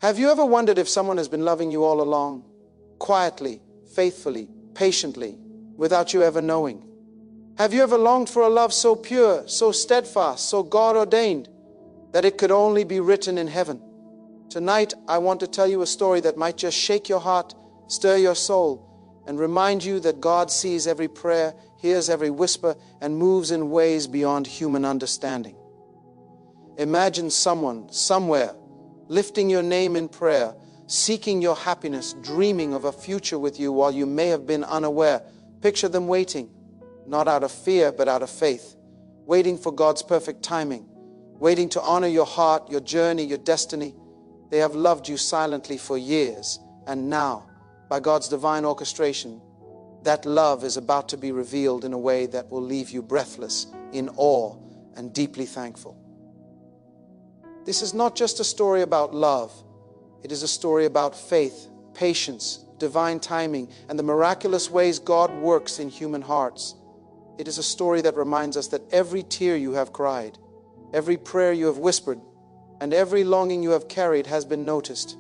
Have you ever wondered if someone has been loving you all along, quietly, faithfully, patiently, without you ever knowing? Have you ever longed for a love so pure, so steadfast, so God-ordained, that it could only be written in heaven? Tonight, I want to tell you a story that might just shake your heart, stir your soul, and remind you that God sees every prayer, hears every whisper, and moves in ways beyond human understanding. Imagine someone, somewhere, lifting your name in prayer, seeking your happiness, dreaming of a future with you while you may have been unaware. Picture them waiting, not out of fear, but out of faith, waiting for God's perfect timing, waiting to honor your heart, your journey, your destiny. They have loved you silently for years, and now, by God's divine orchestration, that love is about to be revealed in a way that will leave you breathless, in awe, and deeply thankful. This is not just a story about love. It is a story about faith, patience, divine timing, and the miraculous ways God works in human hearts. It is a story that reminds us that every tear you have cried, every prayer you have whispered, and every longing you have carried has been noticed.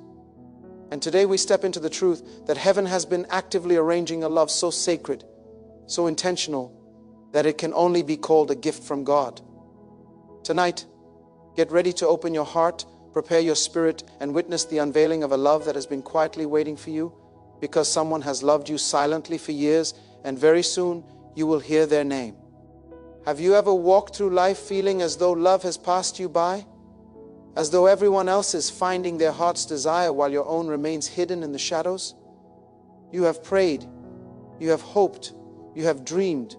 And today we step into the truth that heaven has been actively arranging a love so sacred, so intentional, that it can only be called a gift from God. Tonight, get ready to open your heart, prepare your spirit, and witness the unveiling of a love that has been quietly waiting for you, because someone has loved you silently for years, and very soon you will hear their name. Have you ever walked through life feeling as though love has passed you by? As though everyone else is finding their heart's desire while your own remains hidden in the shadows? You have prayed, you have hoped, you have dreamed,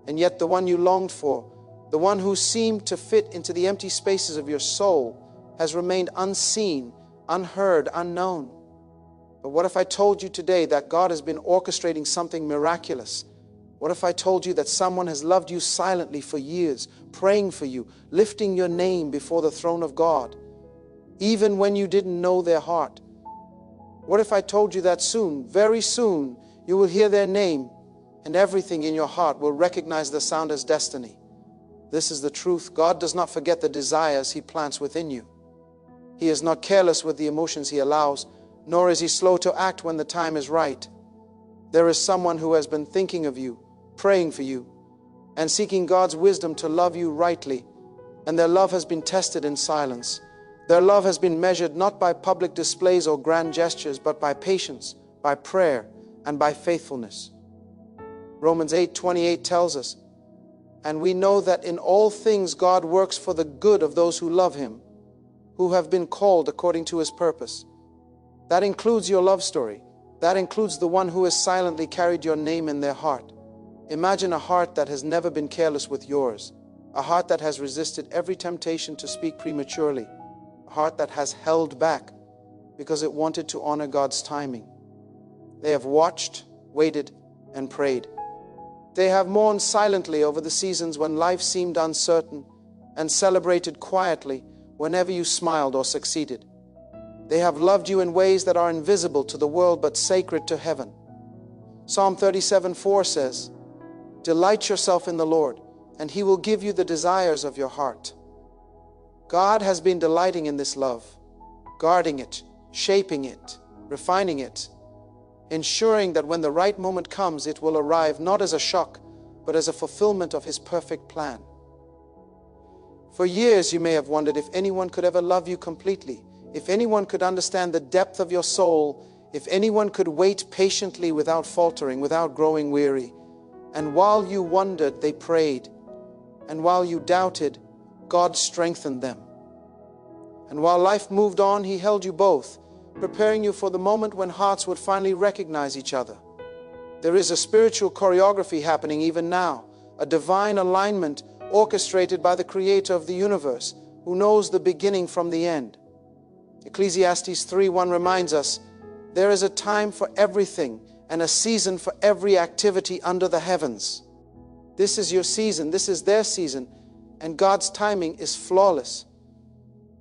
and yet the one you longed for, the one who seemed to fit into the empty spaces of your soul, has remained unseen, unheard, unknown. But what if I told you today that God has been orchestrating something miraculous? What if I told you that someone has loved you silently for years, praying for you, lifting your name before the throne of God, even when you didn't know their heart? What if I told you that soon, very soon, you will hear their name, and everything in your heart will recognize the sound as destiny? This is the truth. God does not forget the desires He plants within you. He is not careless with the emotions He allows, nor is He slow to act when the time is right. There is someone who has been thinking of you, praying for you, and seeking God's wisdom to love you rightly, and their love has been tested in silence. Their love has been measured not by public displays or grand gestures, but by patience, by prayer, and by faithfulness. Romans 8:28 tells us, "And we know that in all things God works for the good of those who love Him, who have been called according to His purpose." That includes your love story. That includes the one who has silently carried your name in their heart. Imagine a heart that has never been careless with yours, a heart that has resisted every temptation to speak prematurely, a heart that has held back because it wanted to honor God's timing. They have watched, waited, and prayed. They have mourned silently over the seasons when life seemed uncertain, and celebrated quietly whenever you smiled or succeeded. They have loved you in ways that are invisible to the world but sacred to heaven. Psalm 37:4 says, "Delight yourself in the Lord, and He will give you the desires of your heart." God has been delighting in this love, guarding it, shaping it, refining it, ensuring that when the right moment comes, it will arrive not as a shock, but as a fulfillment of His perfect plan. For years, you may have wondered if anyone could ever love you completely, if anyone could understand the depth of your soul, if anyone could wait patiently without faltering, without growing weary. And while you wondered, they prayed. And while you doubted, God strengthened them. And while life moved on, He held you both, preparing you for the moment when hearts would finally recognize each other. There is a spiritual choreography happening even now, a divine alignment orchestrated by the Creator of the universe, who knows the beginning from the end. Ecclesiastes 3:1 reminds us, "There is a time for everything and a season for every activity under the heavens." This is your season, this is their season, and God's timing is flawless.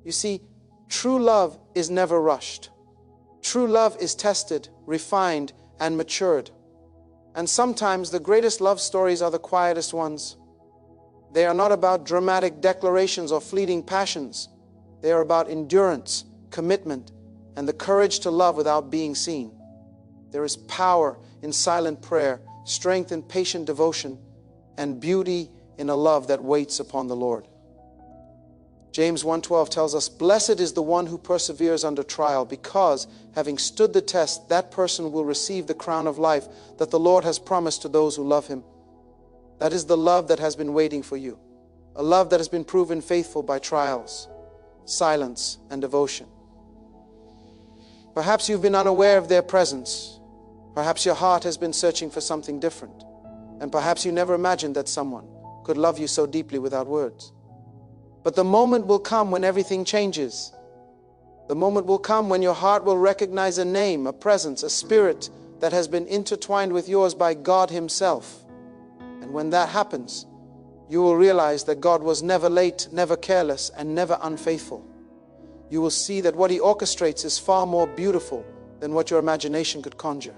You see, true love is never rushed. True love is tested, refined, and matured. And sometimes the greatest love stories are the quietest ones. They are not about dramatic declarations or fleeting passions. They are about endurance, commitment, and the courage to love without being seen. There is power in silent prayer, strength in patient devotion, and beauty in a love that waits upon the Lord. James 1:12 tells us, "Blessed is the one who perseveres under trial, because, having stood the test, that person will receive the crown of life that the Lord has promised to those who love him." That is the love that has been waiting for you, a love that has been proven faithful by trials, silence, and devotion. Perhaps you've been unaware of their presence. Perhaps your heart has been searching for something different. And perhaps you never imagined that someone could love you so deeply without words. But the moment will come when everything changes. The moment will come when your heart will recognize a name, a presence, a spirit that has been intertwined with yours by God Himself. And when that happens, you will realize that God was never late, never careless, and never unfaithful. You will see that what He orchestrates is far more beautiful than what your imagination could conjure,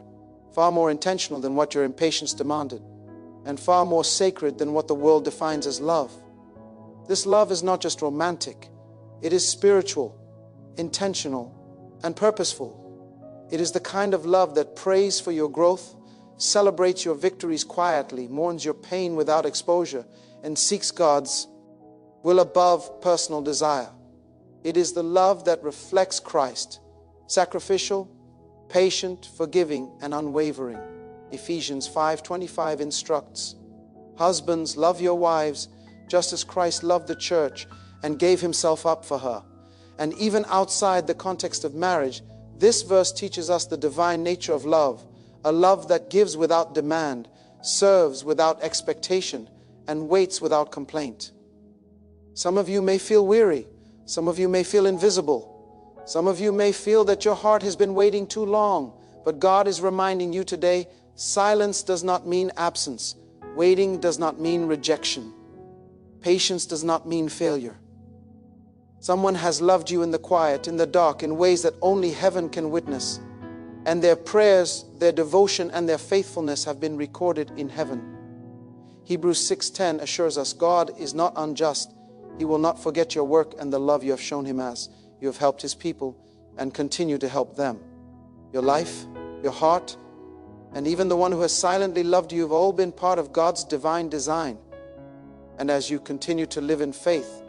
far more intentional than what your impatience demanded, and far more sacred than what the world defines as love. This love is not just romantic. It is spiritual, intentional, and purposeful. It is the kind of love that prays for your growth, celebrates your victories quietly, mourns your pain without exposure, and seeks God's will above personal desire. It is the love that reflects Christ, sacrificial, patient, forgiving, and unwavering. Ephesians 5:25 instructs, "Husbands, love your wives, just as Christ loved the church and gave Himself up for her." And even outside the context of marriage, this verse teaches us the divine nature of love, a love that gives without demand, serves without expectation, and waits without complaint. Some of you may feel weary. Some of you may feel invisible. Some of you may feel that your heart has been waiting too long. But God is reminding you today, silence does not mean absence. Waiting does not mean rejection. Patience does not mean failure. Someone has loved you in the quiet, in the dark, in ways that only heaven can witness. And their prayers, their devotion, and their faithfulness have been recorded in heaven. Hebrews 6:10 assures us, God is not unjust. He will not forget your work and the love you have shown Him as you have helped His people and continue to help them. Your life, your heart, and even the one who has silently loved you have all been part of God's divine design. And as you continue to live in faith,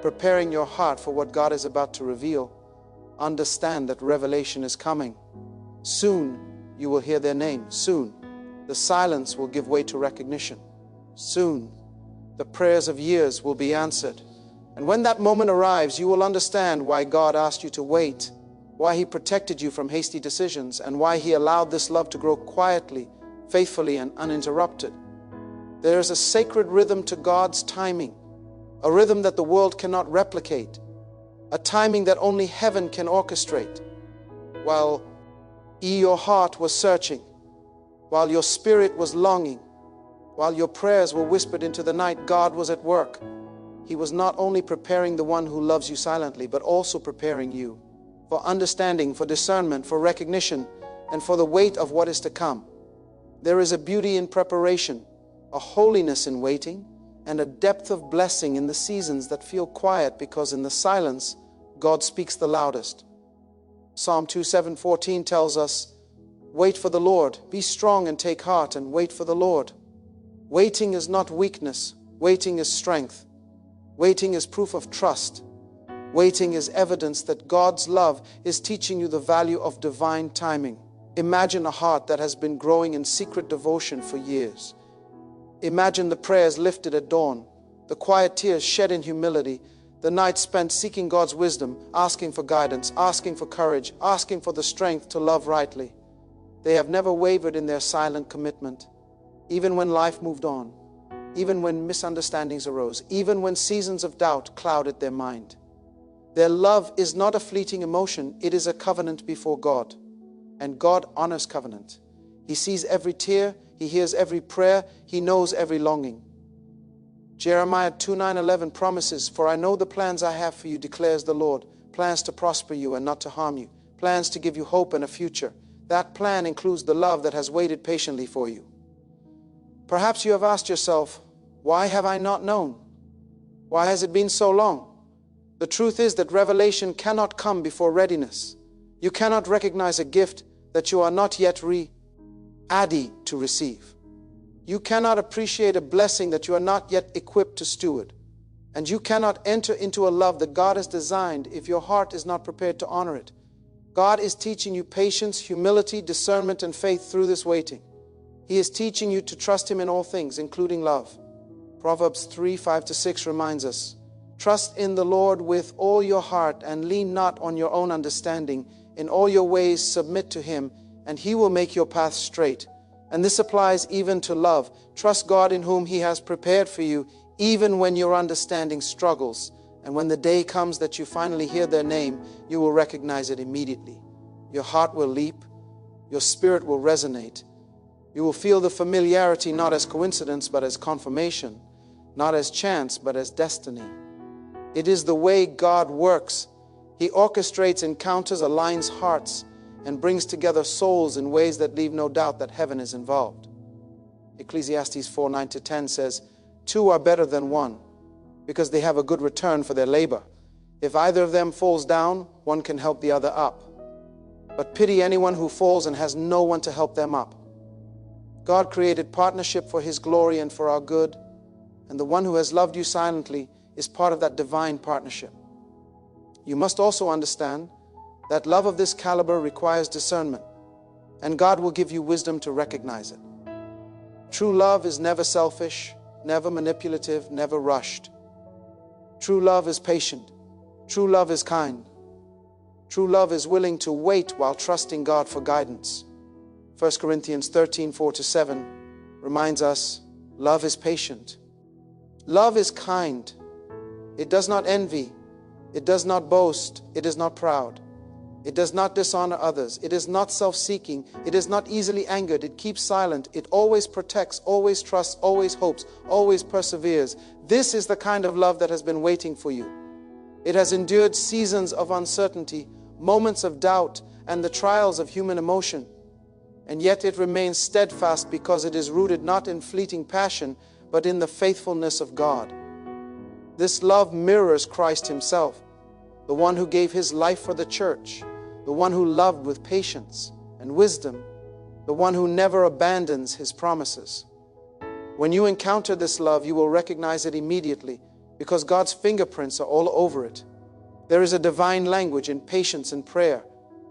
preparing your heart for what God is about to reveal, understand that revelation is coming. Soon you will hear their name. Soon the silence will give way to recognition. Soon the prayers of years will be answered. And when that moment arrives, you will understand why God asked you to wait, why He protected you from hasty decisions, and why He allowed this love to grow quietly, faithfully, and uninterrupted. There is a sacred rhythm to God's timing, a rhythm that the world cannot replicate, a timing that only heaven can orchestrate. While your heart was searching, while your spirit was longing, while your prayers were whispered into the night, God was at work. He was not only preparing the one who loves you silently, but also preparing you for understanding, for discernment, for recognition, and for the weight of what is to come. There is a beauty in preparation, a holiness in waiting, and a depth of blessing in the seasons that feel quiet, because in the silence, God speaks the loudest. Psalm 2:7-14 tells us, "Wait for the Lord, be strong and take heart, and wait for the Lord." Waiting is not weakness. Waiting is strength. Waiting is proof of trust. Waiting is evidence that God's love is teaching you the value of divine timing. Imagine a heart that has been growing in secret devotion for years. Imagine the prayers lifted at dawn, the quiet tears shed in humility, the nights spent seeking God's wisdom, asking for guidance, asking for courage, asking for the strength to love rightly. They have never wavered in their silent commitment, even when life moved on, even when misunderstandings arose, even when seasons of doubt clouded their mind. Their love is not a fleeting emotion, it is a covenant before God. And God honors covenant. He sees every tear, He hears every prayer, He knows every longing. Jeremiah 2:9-11 promises, "For I know the plans I have for you, declares the Lord, plans to prosper you and not to harm you, plans to give you hope and a future." That plan includes the love that has waited patiently for you. Perhaps you have asked yourself, why have I not known? Why has it been so long? The truth is that revelation cannot come before readiness. You cannot recognize a gift that you are not yet ready to receive. You cannot appreciate a blessing that you are not yet equipped to steward. And you cannot enter into a love that God has designed if your heart is not prepared to honor it. God is teaching you patience, humility, discernment, and faith through this waiting. He is teaching you to trust Him in all things, including love. Proverbs 3:5-6 reminds us, "Trust in the Lord with all your heart and lean not on your own understanding. In all your ways submit to Him, and He will make your path straight." And this applies even to love. Trust God in whom He has prepared for you, even when your understanding struggles. And when the day comes that you finally hear their name, you will recognize it immediately. Your heart will leap. Your spirit will resonate. You will feel the familiarity not as coincidence, but as confirmation. Not as chance, but as destiny. It is the way God works. He orchestrates encounters, aligns hearts, and brings together souls in ways that leave no doubt that heaven is involved. Ecclesiastes 4:9-10 says, "Two are better than one, because they have a good return for their labor. If either of them falls down, one can help the other up. But pity anyone who falls and has no one to help them up." God created partnership for His glory and for our good, and the one who has loved you silently is part of that divine partnership. You must also understand that love of this caliber requires discernment, and God will give you wisdom to recognize it. True love is never selfish, never manipulative, never rushed. True love is patient. True love is kind. True love is willing to wait while trusting God for guidance. 1 Corinthians 13:4-7 reminds us, love is patient. Love is kind. It does not envy. It does not boast. It is not proud. It does not dishonor others. It is not self-seeking. It is not easily angered. It keeps silent. It always protects, always trusts, always hopes, always perseveres. This is the kind of love that has been waiting for you. It has endured seasons of uncertainty, moments of doubt, and the trials of human emotion. And yet it remains steadfast because it is rooted not in fleeting passion, but in the faithfulness of God. This love mirrors Christ Himself, the one who gave His life for the church, the one who loved with patience and wisdom, the one who never abandons His promises. When you encounter this love, you will recognize it immediately because God's fingerprints are all over it. There is a divine language in patience and prayer,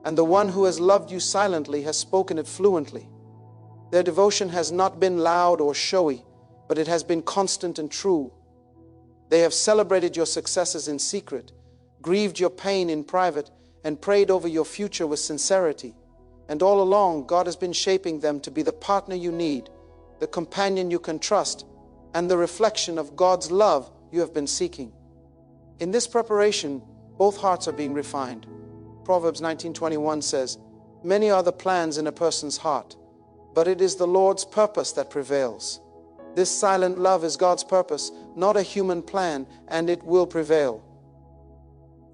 and the one who has loved you silently has spoken it fluently. Their devotion has not been loud or showy, but it has been constant and true. They have celebrated your successes in secret, grieved your pain in private, and prayed over your future with sincerity. And all along, God has been shaping them to be the partner you need, the companion you can trust, and the reflection of God's love you have been seeking. In this preparation, both hearts are being refined. Proverbs 19:21 says, "Many are the plans in a person's heart, but it is the Lord's purpose that prevails." This silent love is God's purpose, not a human plan, and it will prevail.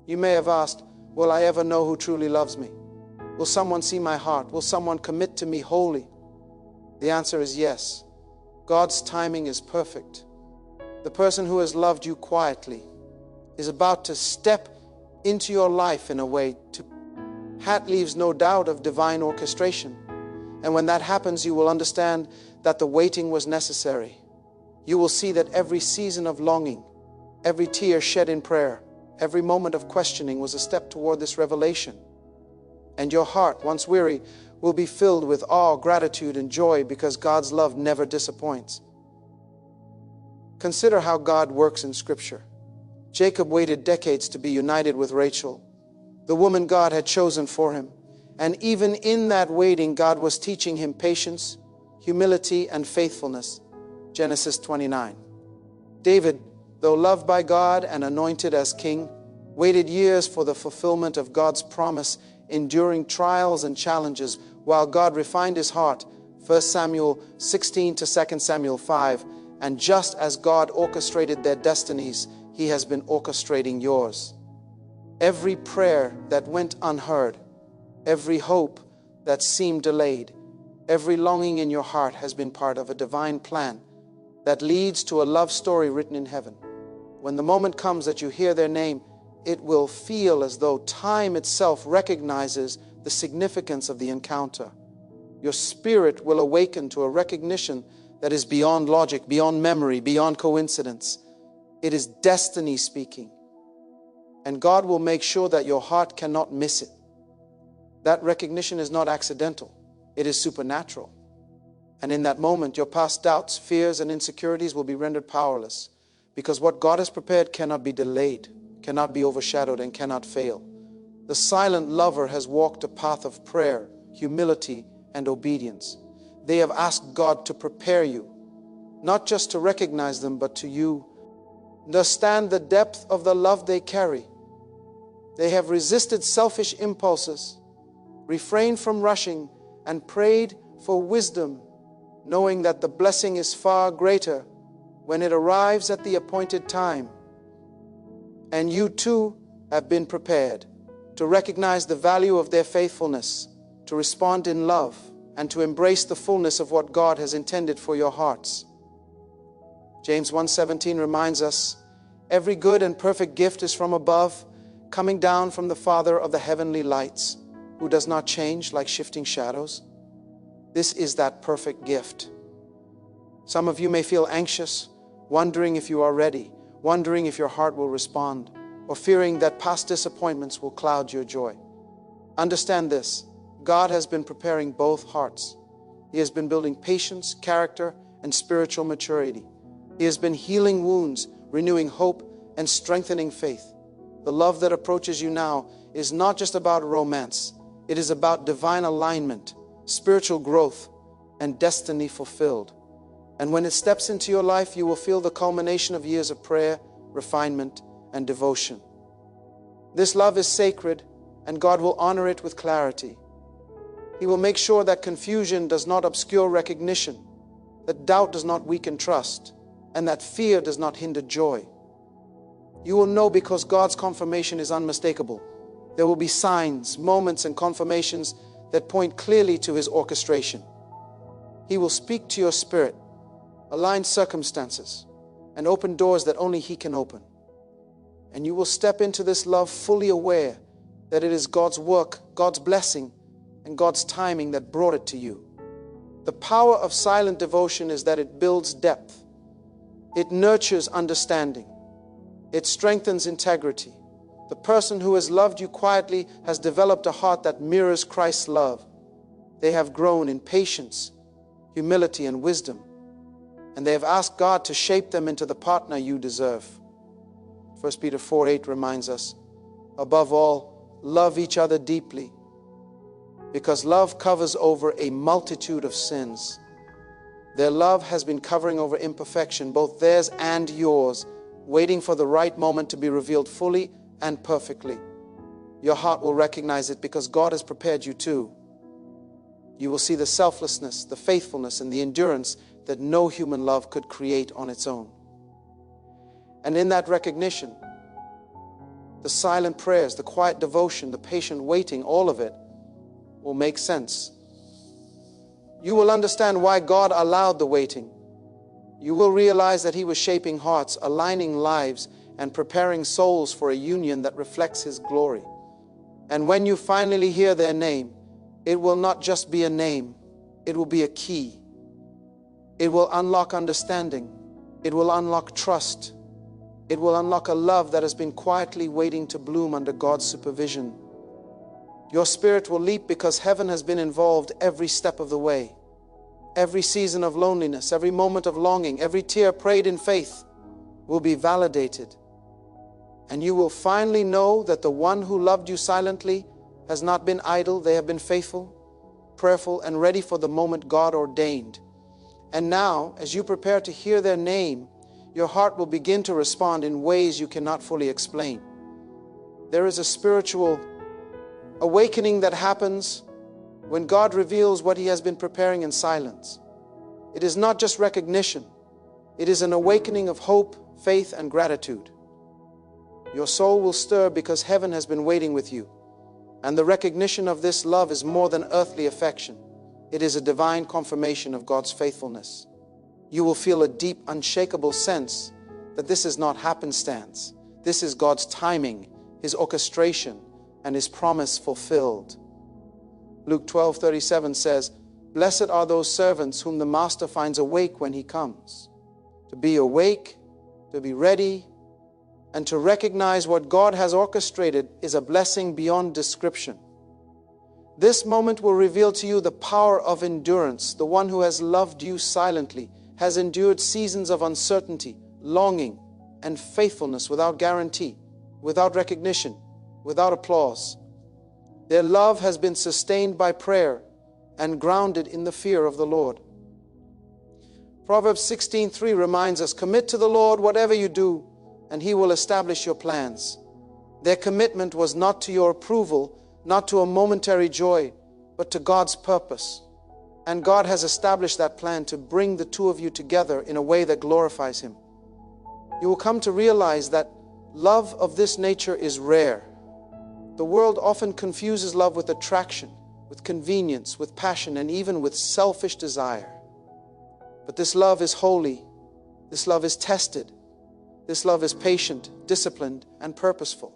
You may have asked, will I ever know who truly loves me? Will someone see my heart? Will someone commit to me wholly? The answer is yes. God's timing is perfect. The person who has loved you quietly is about to step into your life in a way that leaves no doubt of divine orchestration. And when that happens, you will understand that the waiting was necessary. You will see that every season of longing, every tear shed in prayer, every moment of questioning was a step toward this revelation. And your heart, once weary, will be filled with awe, gratitude, and joy because God's love never disappoints. Consider how God works in Scripture. Jacob waited decades to be united with Rachel, the woman God had chosen for him. And even in that waiting, God was teaching him patience, humility, and faithfulness. Genesis 29. David, though loved by God and anointed as king, waited years for the fulfillment of God's promise, enduring trials and challenges while God refined his heart. 1 Samuel 16 to 2 Samuel 5. And just as God orchestrated their destinies, He has been orchestrating yours. Every prayer that went unheard, every hope that seemed delayed, every longing in your heart has been part of a divine plan that leads to a love story written in heaven. When the moment comes that you hear their name, it will feel as though time itself recognizes the significance of the encounter. Your spirit will awaken to a recognition that is beyond logic, beyond memory, beyond coincidence. It is destiny speaking. And God will make sure that your heart cannot miss it. That recognition is not accidental. It is supernatural. And in that moment, your past doubts, fears, and insecurities will be rendered powerless, because what God has prepared cannot be delayed, cannot be overshadowed, and cannot fail. The silent lover has walked a path of prayer, humility, and obedience. They have asked God to prepare you, not just to recognize them, but to you. Understand the depth of the love they carry. They have resisted selfish impulses, refrained from rushing, and prayed for wisdom, knowing that the blessing is far greater when it arrives at the appointed time. And you too have been prepared to recognize the value of their faithfulness, to respond in love, and to embrace the fullness of what God has intended for your hearts. James 1:17 reminds us, every good and perfect gift is from above, coming down from the Father of the heavenly lights, who does not change like shifting shadows. This is that perfect gift. Some of you may feel anxious, wondering if you are ready, wondering if your heart will respond, or fearing that past disappointments will cloud your joy. Understand this, God has been preparing both hearts. He has been building patience, character, and spiritual maturity. He has been healing wounds, renewing hope, and strengthening faith. The love that approaches you now is not just about romance. It is about divine alignment, spiritual growth, and destiny fulfilled. And when it steps into your life, you will feel the culmination of years of prayer, refinement, and devotion. This love is sacred, and God will honor it with clarity. He will make sure that confusion does not obscure recognition, that doubt does not weaken trust, and that fear does not hinder joy. You will know because God's confirmation is unmistakable. There will be signs, moments, and confirmations that point clearly to His orchestration. He will speak to your spirit, align circumstances, and open doors that only He can open. And you will step into this love fully aware that it is God's work, God's blessing, and God's timing that brought it to you. The power of silent devotion is that it builds depth. It nurtures understanding. It strengthens integrity. The person who has loved you quietly has developed a heart that mirrors Christ's love. They have grown in patience, humility, and wisdom, and they have asked God to shape them into the partner you deserve. 1 Peter 4:8 reminds us, above all, love each other deeply, because love covers over a multitude of sins. Their love has been covering over imperfection, both theirs and yours, waiting for the right moment to be revealed fully and perfectly. Your heart will recognize it because God has prepared you too. You will see the selflessness, the faithfulness, and the endurance that no human love could create on its own. And in that recognition, the silent prayers, the quiet devotion, the patient waiting, all of it will make sense. You will understand why God allowed the waiting. You will realize that He was shaping hearts, aligning lives, and preparing souls for a union that reflects His glory. And when you finally hear their name, it will not just be a name, it will be a key. It will unlock understanding. It will unlock trust. It will unlock a love that has been quietly waiting to bloom under God's supervision. Your spirit will leap because heaven has been involved every step of the way. Every season of loneliness, every moment of longing, every tear prayed in faith will be validated. And you will finally know that the one who loved you silently has not been idle. They have been faithful, prayerful, and ready for the moment God ordained. And now, as you prepare to hear their name, your heart will begin to respond in ways you cannot fully explain. There is a spiritual awakening that happens when God reveals what He has been preparing in silence. It is not just recognition. It is an awakening of hope, faith, and gratitude. Your soul will stir because heaven has been waiting with you. And the recognition of this love is more than earthly affection. It is a divine confirmation of God's faithfulness. You will feel a deep, unshakable sense that this is not happenstance. This is God's timing, His orchestration, and His promise fulfilled. Luke 12:37 says, "Blessed are those servants whom the master finds awake when he comes." To be awake, to be ready, and to recognize what God has orchestrated is a blessing beyond description. This moment will reveal to you the power of endurance. The one who has loved you silently has endured seasons of uncertainty, longing, and faithfulness without guarantee, without recognition, without applause. Their love has been sustained by prayer and grounded in the fear of the Lord. Proverbs 16:3 reminds us, "Commit to the Lord whatever you do, and He will establish your plans." Their commitment was not to your approval, not to a momentary joy, but to God's purpose. And God has established that plan to bring the two of you together in a way that glorifies Him. You will come to realize that love of this nature is rare. The world often confuses love with attraction, with convenience, with passion, and even with selfish desire. But this love is holy. This love is tested. This love is patient, disciplined, and purposeful.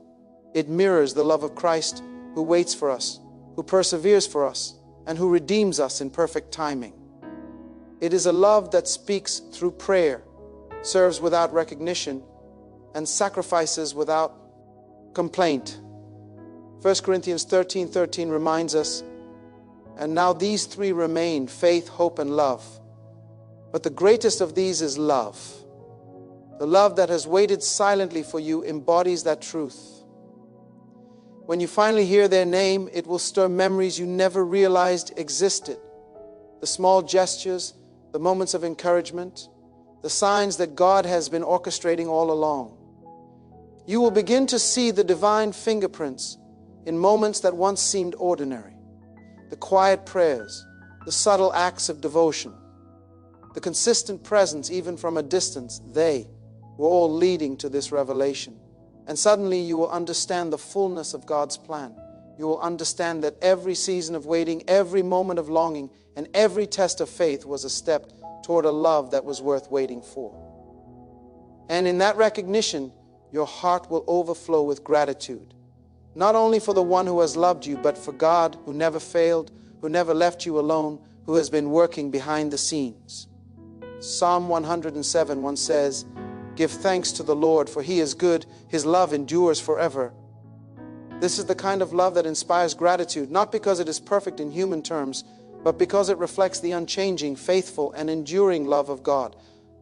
It mirrors the love of Christ, who waits for us, who perseveres for us, and who redeems us in perfect timing. It is a love that speaks through prayer, serves without recognition, and sacrifices without complaint. 1 Corinthians 13:13 reminds us, "And now these three remain, faith, hope, and love. But the greatest of these is love." The love that has waited silently for you embodies that truth. When you finally hear their name, it will stir memories you never realized existed. The small gestures, the moments of encouragement, the signs that God has been orchestrating all along. You will begin to see the divine fingerprints in moments that once seemed ordinary. The quiet prayers, the subtle acts of devotion, the consistent presence even from a distance, they were all leading to this revelation. And suddenly you will understand the fullness of God's plan. You will understand that every season of waiting, every moment of longing, and every test of faith was a step toward a love that was worth waiting for. And in that recognition, your heart will overflow with gratitude, not only for the one who has loved you, but for God who never failed, who never left you alone, who has been working behind the scenes. Psalm 107:1 says, "Give thanks to the Lord, for He is good. His love endures forever." This is the kind of love that inspires gratitude, not because it is perfect in human terms, but because it reflects the unchanging, faithful, and enduring love of God.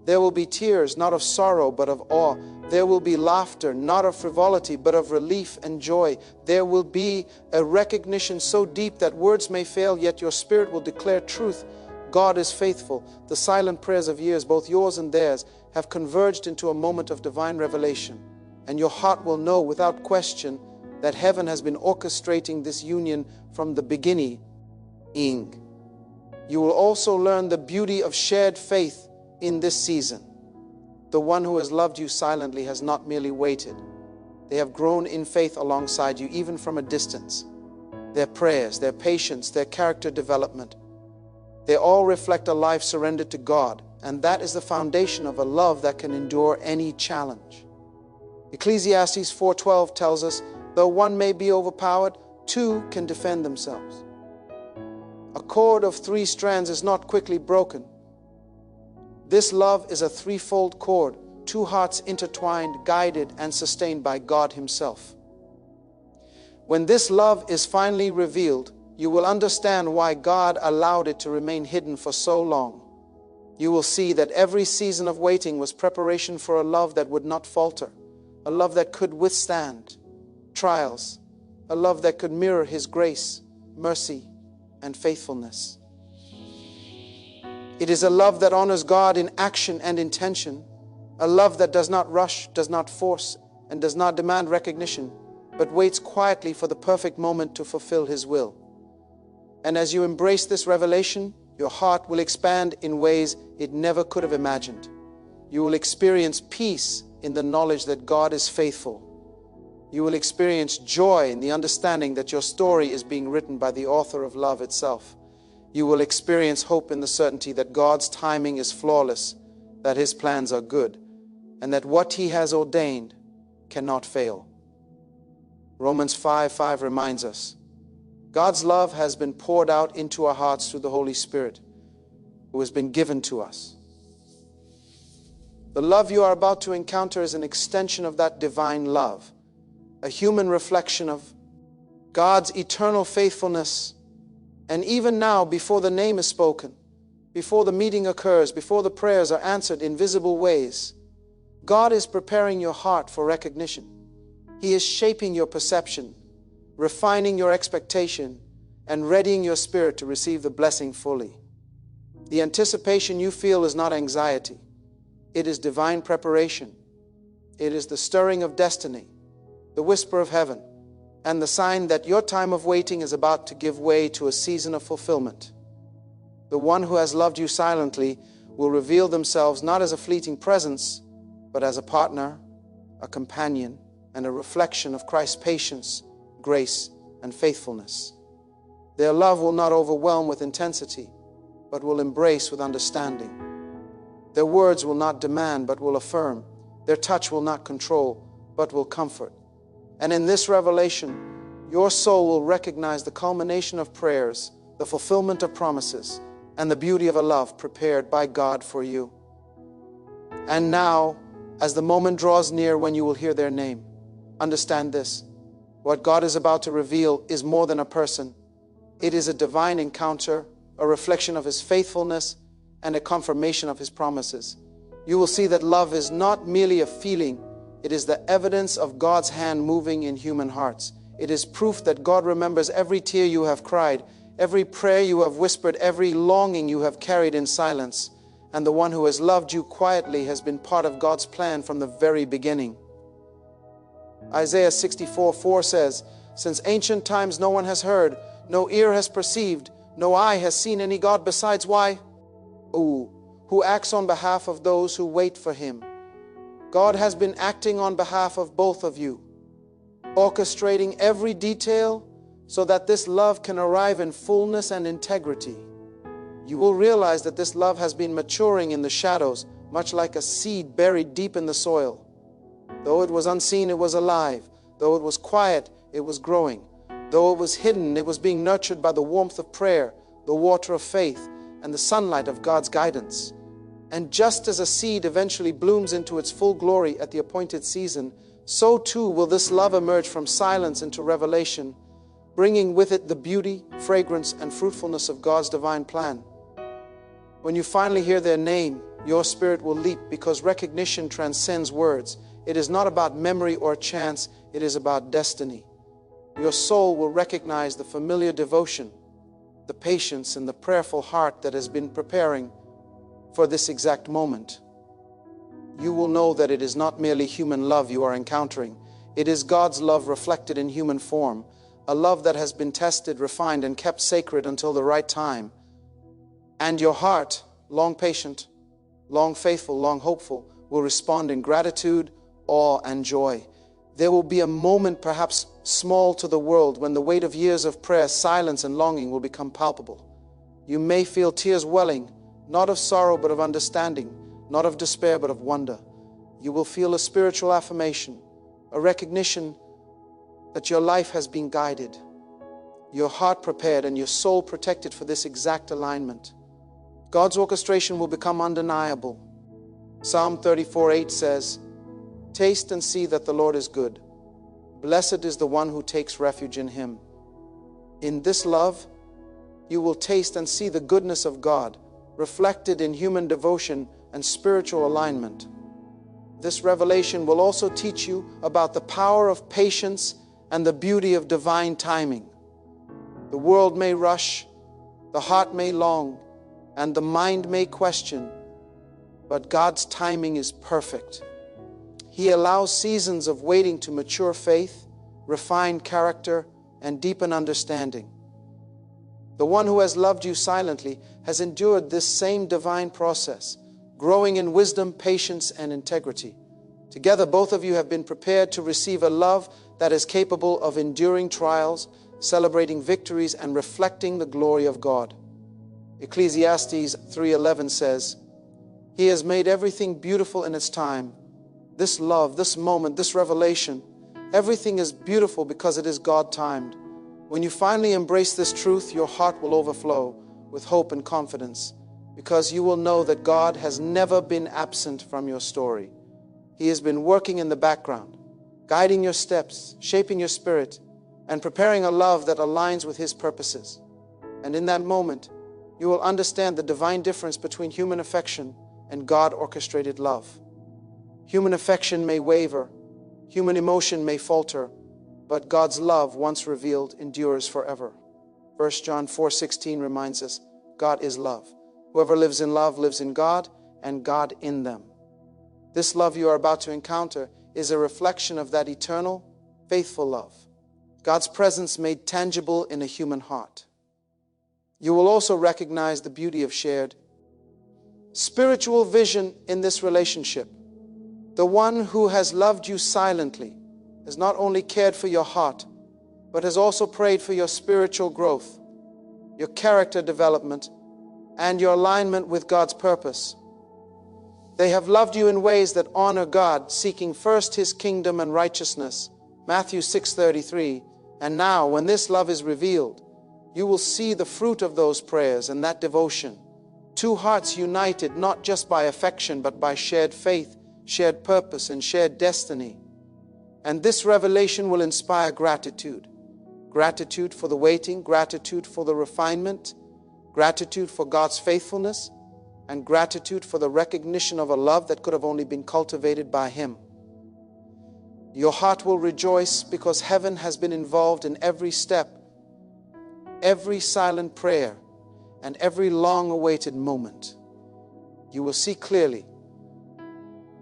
There will be tears, not of sorrow, but of awe. There will be laughter, not of frivolity, but of relief and joy. There will be a recognition so deep that words may fail, yet your spirit will declare truth. God is faithful. The silent prayers of years, both yours and theirs, have converged into a moment of divine revelation. And your heart will know without question that heaven has been orchestrating this union from the beginning. You will also learn the beauty of shared faith in this season. The one who has loved you silently has not merely waited. They have grown in faith alongside you, even from a distance. Their prayers, their patience, their character development, they all reflect a life surrendered to God, and that is the foundation of a love that can endure any challenge. Ecclesiastes 4:12 tells us, "Though one may be overpowered, two can defend themselves." A cord of 3 strands is not quickly broken. This love is a threefold cord, 2 hearts intertwined, guided, and sustained by God Himself. When this love is finally revealed, you will understand why God allowed it to remain hidden for so long. You will see that every season of waiting was preparation for a love that would not falter, a love that could withstand trials, a love that could mirror His grace, mercy, and faithfulness. It is a love that honors God in action and intention, a love that does not rush, does not force, and does not demand recognition, but waits quietly for the perfect moment to fulfill His will. And as you embrace this revelation, your heart will expand in ways it never could have imagined. You will experience peace in the knowledge that God is faithful. You will experience joy in the understanding that your story is being written by the author of love itself. You will experience hope in the certainty that God's timing is flawless, that His plans are good, and that what He has ordained cannot fail. Romans 5:5 reminds us, God's love has been poured out into our hearts through the Holy Spirit, who has been given to us. The love you are about to encounter is an extension of that divine love, a human reflection of God's eternal faithfulness. And even now, before the name is spoken, before the meeting occurs, before the prayers are answered in visible ways, God is preparing your heart for recognition. He is shaping your perception, refining your expectation, and readying your spirit to receive the blessing fully. The anticipation you feel is not anxiety. It is divine preparation. It is the stirring of destiny, the whisper of heaven, and the sign that your time of waiting is about to give way to a season of fulfillment. The one who has loved you silently will reveal themselves not as a fleeting presence, but as a partner, a companion, and a reflection of Christ's patience, grace, and faithfulness. Their love will not overwhelm with intensity, but will embrace with understanding. Their words will not demand, but will affirm. Their touch will not control, but will comfort. And in this revelation, your soul will recognize the culmination of prayers, the fulfillment of promises, and the beauty of a love prepared by God for you. And now, as the moment draws near when you will hear their name, understand this. What God is about to reveal is more than a person. It is a divine encounter, a reflection of His faithfulness, and a confirmation of His promises. You will see that love is not merely a feeling. It is the evidence of God's hand moving in human hearts. It is proof that God remembers every tear you have cried, every prayer you have whispered, every longing you have carried in silence. And the one who has loved you quietly has been part of God's plan from the very beginning. Isaiah 64:4 says, "Since ancient times no one has heard, no ear has perceived, no eye has seen any God besides." Why? Who acts on behalf of those who wait for Him. God has been acting on behalf of both of you, orchestrating every detail so that this love can arrive in fullness and integrity. You will realize that this love has been maturing in the shadows, much like a seed buried deep in the soil. Though it was unseen, it was alive. Though it was quiet, it was growing. Though it was hidden, it was being nurtured by the warmth of prayer, the water of faith, and the sunlight of God's guidance. And just as a seed eventually blooms into its full glory at the appointed season, so too will this love emerge from silence into revelation, bringing with it the beauty, fragrance, and fruitfulness of God's divine plan. When you finally hear their name, your spirit will leap because recognition transcends words. It is not about memory or chance, it is about destiny. Your soul will recognize the familiar devotion, the patience, and the prayerful heart that has been preparing for this exact moment. You will know that it is not merely human love you are encountering. It is God's love reflected in human form, a love that has been tested, refined, and kept sacred until the right time. And your heart, long patient, long faithful, long hopeful, will respond in gratitude, awe, and joy. There will be a moment, perhaps small to the world, when the weight of years of prayer, silence, and longing will become palpable. You may feel tears welling, not of sorrow but of understanding, not of despair but of wonder. You will feel a spiritual affirmation, a recognition that your life has been guided, your heart prepared, and your soul protected for this exact alignment. God's orchestration will become undeniable. Psalm 34:8 says, "Taste and see that the Lord is good. Blessed is the one who takes refuge in Him." In this love, you will taste and see the goodness of God, reflected in human devotion and spiritual alignment. This revelation will also teach you about the power of patience and the beauty of divine timing. The world may rush, the heart may long, and the mind may question, but God's timing is perfect. He allows seasons of waiting to mature faith, refine character, and deepen understanding. The one who has loved you silently has endured this same divine process, growing in wisdom, patience, and integrity. Together, both of you have been prepared to receive a love that is capable of enduring trials, celebrating victories, and reflecting the glory of God. Ecclesiastes 3:11 says, "He has made everything beautiful in its time." This love, this moment, this revelation Everything is beautiful because it is God-timed. When you finally embrace this truth, your heart will overflow with hope and confidence, because you will know that God has never been absent from your story. He has been working in the background, guiding your steps, shaping your spirit, and preparing a love that aligns with His purposes. And in that moment, you will understand the divine difference between human affection and God-orchestrated love. Human affection may waver, human emotion may falter, but God's love, once revealed, endures forever. 1 John 4:16 reminds us, God is love. Whoever lives in love lives in God, and God in them. This love you are about to encounter is a reflection of that eternal, faithful love. God's presence made tangible in a human heart. You will also recognize the beauty of shared spiritual vision in this relationship. The one who has loved you silently has not only cared for your heart, but has also prayed for your spiritual growth, your character development, and your alignment with God's purpose. They have loved you in ways that honor God, seeking first His kingdom and righteousness, Matthew 6:33. And now, when this love is revealed, you will see the fruit of those prayers and that devotion. Two hearts united not just by affection, but by shared faith, shared purpose, and shared destiny. And this revelation will inspire gratitude. Gratitude for the waiting, gratitude for the refinement, gratitude for God's faithfulness, and gratitude for the recognition of a love that could have only been cultivated by Him. Your heart will rejoice because heaven has been involved in every step, every silent prayer, and every long-awaited moment. You will see clearly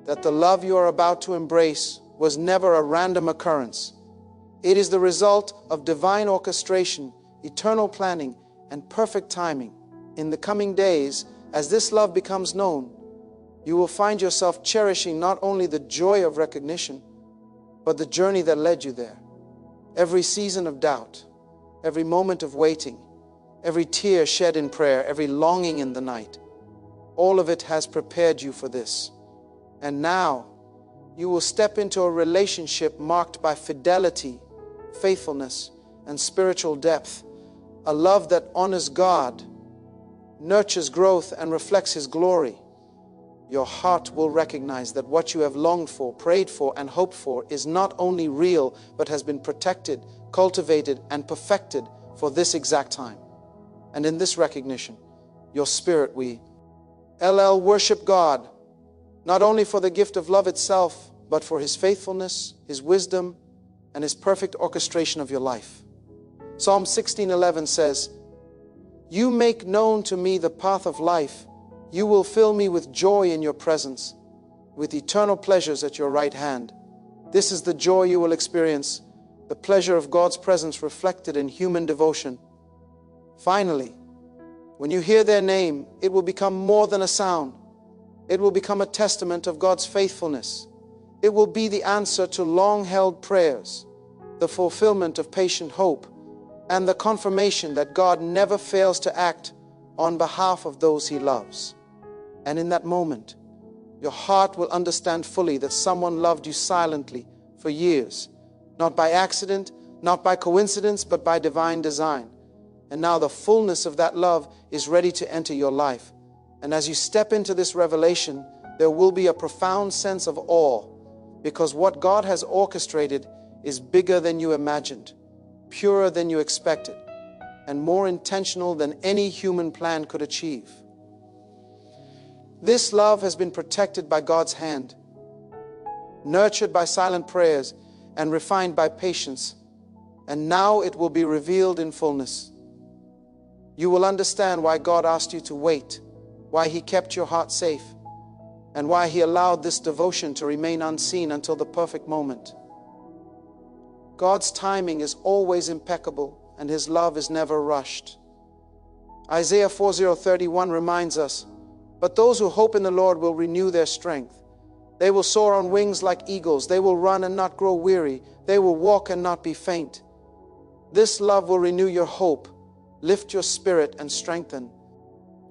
that the love you are about to embrace was never a random occurrence. It is the result of divine orchestration, eternal planning, and perfect timing. In the coming days, as this love becomes known, you will find yourself cherishing not only the joy of recognition, but the journey that led you there. Every season of doubt, every moment of waiting, every tear shed in prayer, every longing in the night, all of it has prepared you for this. And now, you will step into a relationship marked by fidelity, faithfulness, and spiritual depth, a love that honors God, nurtures growth, and reflects His glory. Your heart will recognize that what you have longed for, prayed for, and hoped for is not only real, but has been protected, cultivated, and perfected for this exact time. And in this recognition, your spirit, we worship God, not only for the gift of love itself, but for His faithfulness, His wisdom, and His perfect orchestration of your life. Psalm 16:11 says, "You make known to me the path of life. You will fill me with joy in your presence, with eternal pleasures at your right hand." This is the joy you will experience, the pleasure of God's presence reflected in human devotion. Finally, when you hear their name, it will become more than a sound. It will become a testament of God's faithfulness. It will be the answer to long-held prayers, the fulfillment of patient hope, and the confirmation that God never fails to act on behalf of those He loves. And in that moment, your heart will understand fully that someone loved you silently for years, not by accident, not by coincidence, but by divine design. And now the fullness of that love is ready to enter your life. And as you step into this revelation, there will be a profound sense of awe, because what God has orchestrated is bigger than you imagined, purer than you expected, and more intentional than any human plan could achieve. This love has been protected by God's hand, nurtured by silent prayers, and refined by patience, and now it will be revealed in fullness. You will understand why God asked you to wait, why He kept your heart safe, and why He allowed this devotion to remain unseen until the perfect moment. God's timing is always impeccable, and His love is never rushed. Isaiah 40:31 reminds us, "But those who hope in the Lord will renew their strength. They will soar on wings like eagles. They will run and not grow weary. They will walk and not be faint." This love will renew your hope, lift your spirit, and strengthen